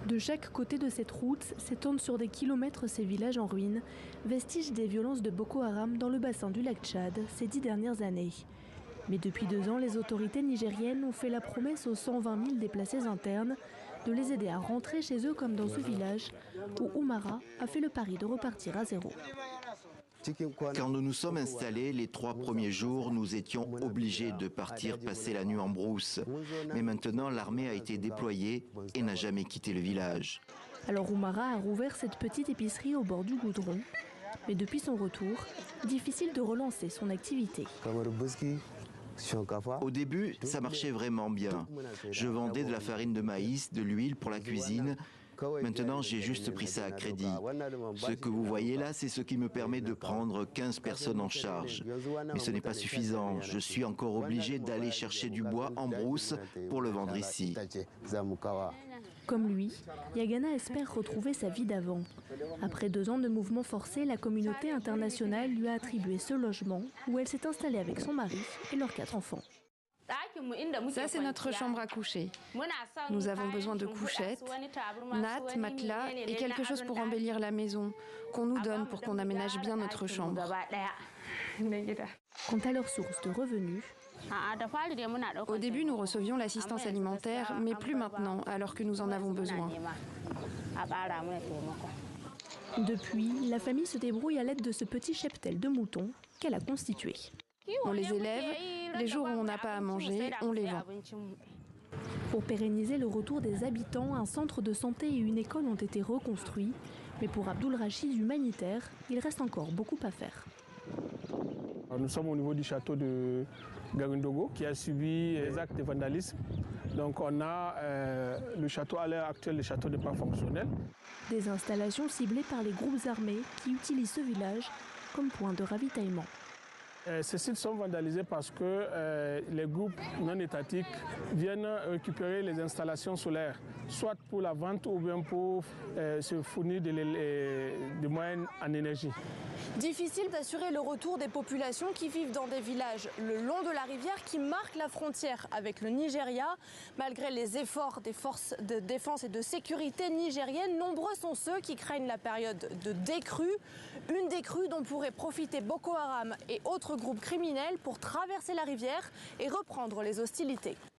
De chaque côté de cette route s'étendent sur des kilomètres ces villages en ruine, vestiges des violences de Boko Haram dans le bassin du lac Tchad ces 10 dernières années. Mais depuis 2 ans, les autorités nigériennes ont fait la promesse aux 120 000 déplacés internes de les aider à rentrer chez eux comme dans ce village où Oumara a fait le pari de repartir à zéro. Quand nous nous sommes installés, les 3 premiers jours, nous étions obligés de partir passer la nuit en brousse. Mais maintenant, l'armée a été déployée et n'a jamais quitté le village. Alors Oumara a rouvert cette petite épicerie au bord du goudron. Mais depuis son retour, difficile de relancer son activité. Au début, ça marchait vraiment bien. Je vendais de la farine de maïs, de l'huile pour la cuisine. Maintenant, j'ai juste pris ça à crédit. Ce que vous voyez là, c'est ce qui me permet de prendre 15 personnes en charge. Mais ce n'est pas suffisant. Je suis encore obligé d'aller chercher du bois en brousse pour le vendre ici. Comme lui, Yagana espère retrouver sa vie d'avant. Après 2 ans de mouvements forcés, la communauté internationale lui a attribué ce logement où elle s'est installée avec son mari et leurs 4 enfants. Ça, c'est notre chambre à coucher. Nous avons besoin de couchettes, nattes, matelas et quelque chose pour embellir la maison, qu'on nous donne pour qu'on aménage bien notre chambre. Quant à leur source de revenus, au début, nous recevions l'assistance alimentaire, mais plus maintenant, alors que nous en avons besoin. Depuis, la famille se débrouille à l'aide de ce petit cheptel de moutons qu'elle a constitué. On les élève, les jours où on n'a pas à manger, on les vend. Pour pérenniser le retour des habitants, un centre de santé et une école ont été reconstruits. Mais pour Abdul Rachid humanitaire, il reste encore beaucoup à faire. Nous sommes au niveau du château de Gagundogo qui a subi des actes de vandalisme. Donc on a le château à l'heure actuelle, le château n'est pas fonctionnel. Des installations ciblées par les groupes armés qui utilisent ce village comme point de ravitaillement. Ces sites sont vandalisés parce que les groupes non étatiques viennent récupérer les installations solaires, soit pour la vente ou bien pour se fournir des moyens en énergie. Difficile d'assurer le retour des populations qui vivent dans des villages le long de la rivière qui marque la frontière avec le Nigeria. Malgré les efforts des forces de défense et de sécurité nigériennes, nombreux sont ceux qui craignent la période de décrue. Une décrue dont pourraient profiter Boko Haram et autres groupes criminels pour traverser la rivière et reprendre les hostilités.